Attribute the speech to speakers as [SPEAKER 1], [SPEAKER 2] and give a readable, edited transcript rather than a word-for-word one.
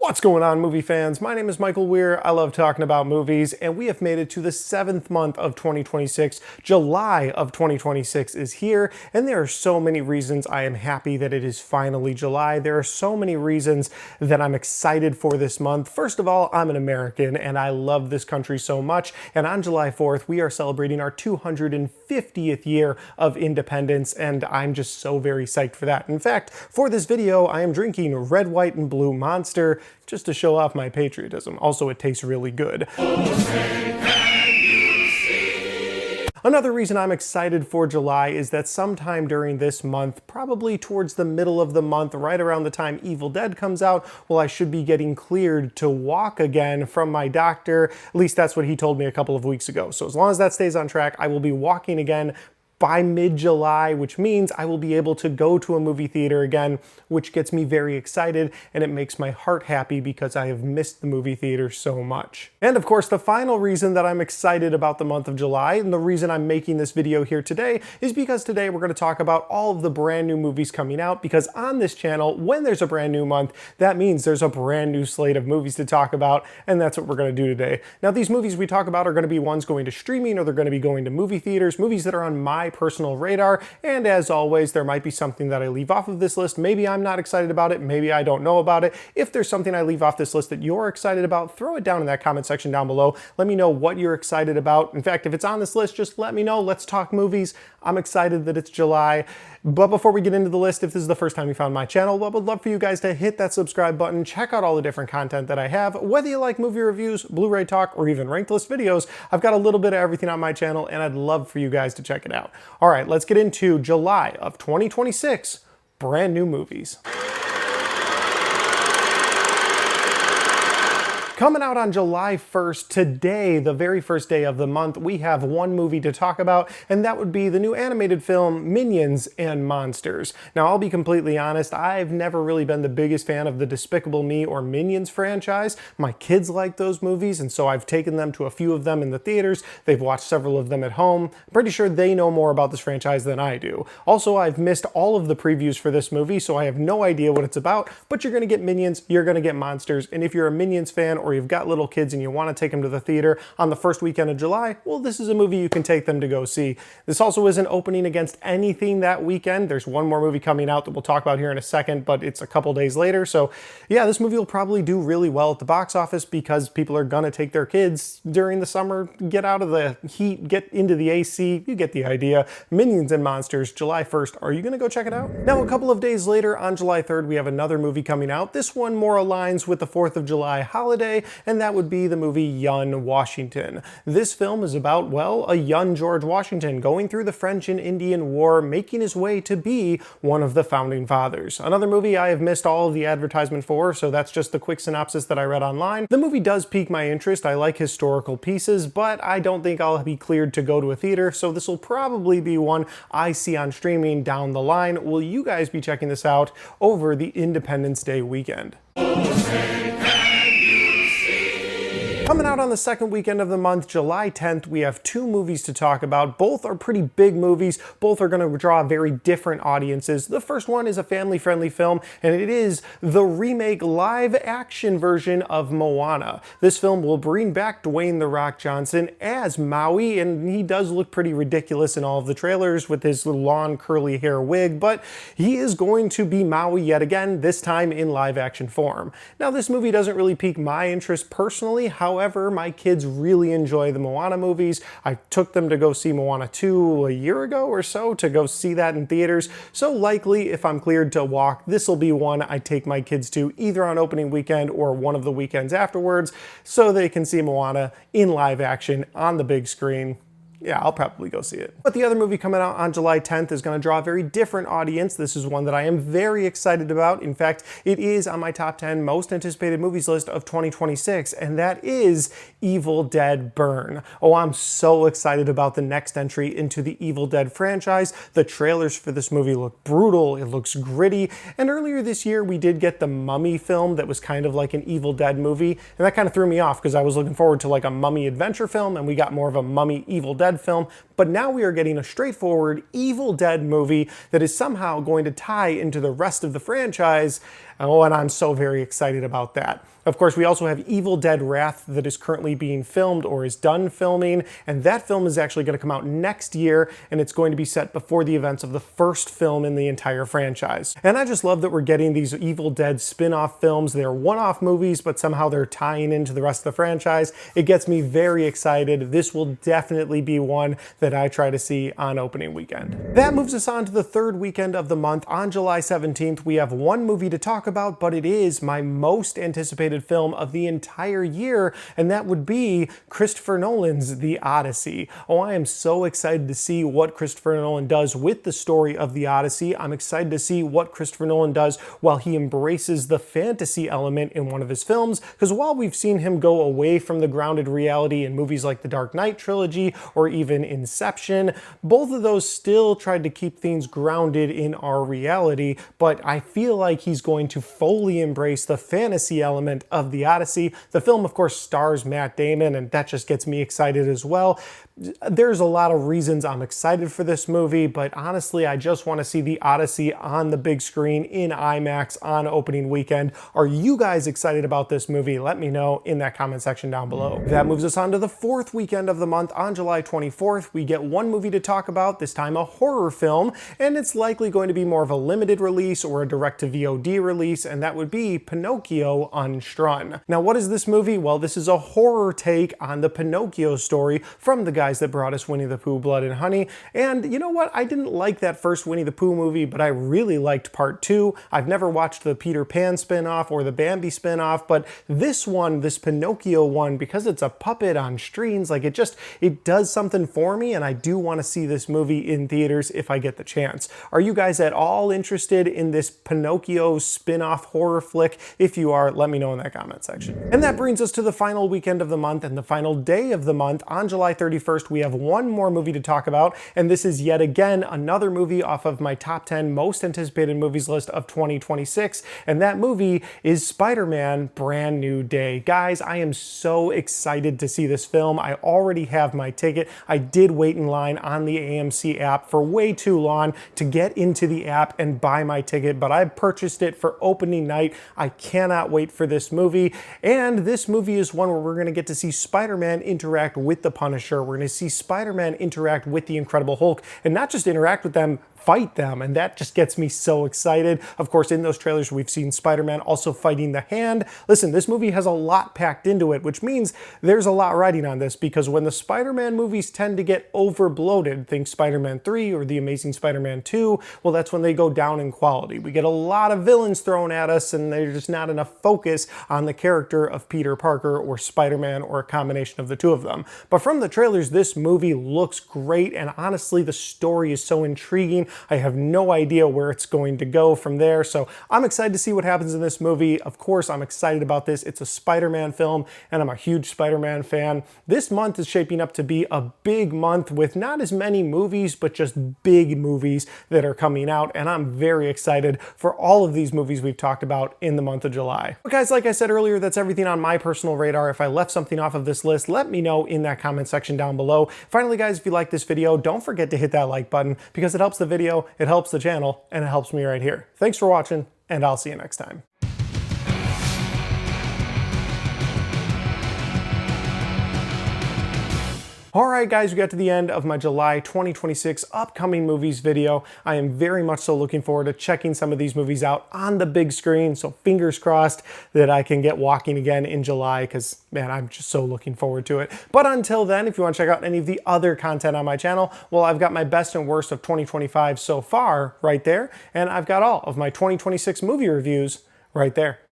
[SPEAKER 1] What's going on, movie fans? My name is Michael Weer. I love talking about movies, and we have made it to the 7th month of 2026. July of 2026 is here, and there are so many reasons I am happy that it is finally July. There are so many reasons that I'm excited for this month. First of all, I'm an American, and I love this country so much, and on July 4th, we are celebrating our 250th year of independence, and I'm just so very psyched for that. In fact, for this video, I am drinking red, white, and blue Monster, just to show off my patriotism. Also, it tastes really good. Another reason I'm excited for July is that sometime during this month, probably towards the middle of the month, right around the time Evil Dead comes out, well, I should be getting cleared to walk again from my doctor. At least that's what he told me a couple of weeks ago. So as long as that stays on track, I will be walking again by mid-July, which means I will be able to go to a movie theater again, which gets me very excited, and it makes my heart happy because I have missed the movie theater so much. And of course, the final reason that I'm excited about the month of July, and the reason I'm making this video here today, is because today we're going to talk about all of the brand new movies coming out, because on this channel, when there's a brand new month, that means there's a brand new slate of movies to talk about, and that's what we're going to do today. Now, these movies we talk about are going to be ones going to streaming, or they're going to be going to movie theaters, movies that are on my personal radar, and as always, there might be something that I leave off of this list. Maybe I'm not excited about it, maybe I don't know about it. If there's something I leave off this list that you're excited about, throw it down in that comment section down below. Let me know what you're excited about. In fact, if it's on this list, just let me know. Let's talk movies. I'm excited that it's July. But before we get into the list, if this is the first time you found my channel, well, I would love for you guys to hit that subscribe button, check out all the different content that I have. Whether you like movie reviews, Blu-ray talk, or even ranked list videos, I've got a little bit of everything on my channel, and I'd love for you guys to check it out. All right, let's get into July of 2026, brand new movies. Coming out on July 1st, today, the very first day of the month, we have one movie to talk about, and that would be the new animated film Minions and Monsters. Now, I'll be completely honest, I've never really been the biggest fan of the Despicable Me or Minions franchise. My kids like those movies, and so I've taken them to a few of them in the theaters. They've watched several of them at home. I'm pretty sure they know more about this franchise than I do. Also, I've missed all of the previews for this movie, so I have no idea what it's about, but you're gonna get Minions, you're gonna get Monsters, and if you're a Minions fan or you've got little kids and you want to take them to the theater on the first weekend of July, well, this is a movie you can take them to go see. This also isn't opening against anything that weekend. There's one more movie coming out that we'll talk about here in a second, but it's a couple days later. So yeah, this movie will probably do really well at the box office because people are gonna take their kids during the summer, get out of the heat, get into the AC. You get the idea. Minions and Monsters, July 1st. Are you gonna go check it out? Now, a couple of days later, on July 3rd, we have another movie coming out. This one more aligns with the 4th of July holiday, and that would be the movie Young Washington. This film is about, well, a young George Washington going through the French and Indian War, making his way to be one of the founding fathers. Another movie I have missed all of the advertisement for, so that's just the quick synopsis that I read online. The movie does pique my interest. I like historical pieces, but I don't think I'll be cleared to go to a theater, so this will probably be one I see on streaming down the line. Will you guys be checking this out over the Independence Day weekend? Coming out on the second weekend of the month, July 10th, we have two movies to talk about. Both are pretty big movies. Both are going to draw very different audiences. The first one is a family-friendly film, and it is the remake live-action version of Moana. This film will bring back Dwayne "The Rock" Johnson as Maui, and he does look pretty ridiculous in all of the trailers with his long curly hair wig, but he is going to be Maui yet again, this time in live-action form. Now, this movie doesn't really pique my interest personally. However, my kids really enjoy the Moana movies. I took them to go see Moana 2 a year ago or so to go see that in theaters. So likely, if I'm cleared to walk, this will be one I take my kids to either on opening weekend or one of the weekends afterwards so they can see Moana in live action on the big screen. Yeah, I'll probably go see it. But the other movie coming out on July 10th is going to draw a very different audience. This is one that I am very excited about. In fact, it is on my top 10 most anticipated movies list of 2026, and that is Evil Dead Burn. Oh, I'm so excited about the next entry into the Evil Dead franchise. The trailers for this movie look brutal, it looks gritty, and earlier this year we did get the Mummy film that was kind of like an Evil Dead movie, and that kind of threw me off because I was looking forward to like a Mummy adventure film, and we got more of a Mummy Evil Dead film, but now we are getting a straightforward Evil Dead movie that is somehow going to tie into the rest of the franchise. Oh, and I'm so very excited about that. Of course, we also have Evil Dead Wrath that is currently being filmed or is done filming, and that film is actually going to come out next year, and it's going to be set before the events of the first film in the entire franchise. And I just love that we're getting these Evil Dead spin-off films. They're one-off movies, but somehow they're tying into the rest of the franchise. It gets me very excited. This will definitely be one that I try to see on opening weekend. That moves us on to the third weekend of the month. On July 17th, we have one movie to talk about, but it is my most anticipated film of the entire year, and that would be Christopher Nolan's The Odyssey. Oh, I am so excited to see what Christopher Nolan does with the story of The Odyssey. I'm excited to see what Christopher Nolan does while he embraces the fantasy element in one of his films, because while we've seen him go away from the grounded reality in movies like the Dark Knight trilogy or even Inception, both of those still tried to keep things grounded in our reality, but I feel like he's going to fully embrace the fantasy element of The Odyssey. The film, of course, stars Matt Damon, and that just gets me excited as well. There's a lot of reasons I'm excited for this movie, but honestly, I just want to see The Odyssey on the big screen in IMAX on opening weekend. Are you guys excited about this movie? Let me know in that comment section down below. That moves us on to the fourth weekend of the month. On July 24th, we get one movie to talk about, this time a horror film, and it's likely going to be more of a limited release or a direct-to-VOD release, and that would be Pinocchio Unstrung. Now, what is this movie? Well, this is a horror take on the Pinocchio story from the guys that brought us Winnie the Pooh, Blood and Honey. And you know what? I didn't like that first Winnie the Pooh movie, but I really liked part 2. I've never watched the Peter Pan spin-off or the Bambi spin-off, but this one, this Pinocchio one, because it's a puppet on strings, like it does something for me, and I do want to see this movie in theaters if I get the chance. Are you guys at all interested in this Pinocchio spin-off horror flick? If you are, let me know in that comment section. And that brings us to the final weekend of the month and the final day of the month. On July 31st, we have one more movie to talk about, and this is yet again another movie off of my top 10 most anticipated movies list of 2026, and that movie is Spider-Man Brand New Day. Guys, I am so excited to see this film. I already have my ticket. I did wait in line on the AMC app for way too long to get into the app and buy my ticket, but I purchased it for opening night. I cannot wait for this movie, and this movie is one where we're going to get to see Spider-Man interact with the Punisher. We're going to see Spider-Man interact with the Incredible Hulk, and not just interact with them, fight them, and that just gets me so excited. Of course, in those trailers, we've seen Spider-Man also fighting the Hand. Listen, this movie has a lot packed into it, which means there's a lot riding on this, because when the Spider-Man movies tend to get over-bloated, think Spider-Man 3 or The Amazing Spider-Man 2, well, that's when they go down in quality. We get a lot of villains thrown at us, and there's just not enough focus on the character of Peter Parker or Spider-Man or a combination of the two of them. But from the trailers, this movie looks great, and honestly, the story is so intriguing. I have no idea where it's going to go from there, so I'm excited to see what happens in this movie. Of course, I'm excited about this. It's a Spider-Man film, and I'm a huge Spider-Man fan. This month is shaping up to be a big month with not as many movies, but just big movies that are coming out, and I'm very excited for all of these movies we've talked about in the month of July. But guys, like I said earlier, that's everything on my personal radar. If I left something off of this list, let me know in that comment section down below. Finally, guys, if you like this video, don't forget to hit that like button, because it helps the video, it helps the channel, and it helps me right here. Thanks for watching, and I'll see you next time. Alright guys, we got to the end of my July 2026 upcoming movies video. I am very much so looking forward to checking some of these movies out on the big screen, so fingers crossed that I can get walking again in July, because man, I'm just so looking forward to it. But until then, if you want to check out any of the other content on my channel, well, I've got my best and worst of 2025 so far right there, and I've got all of my 2026 movie reviews right there.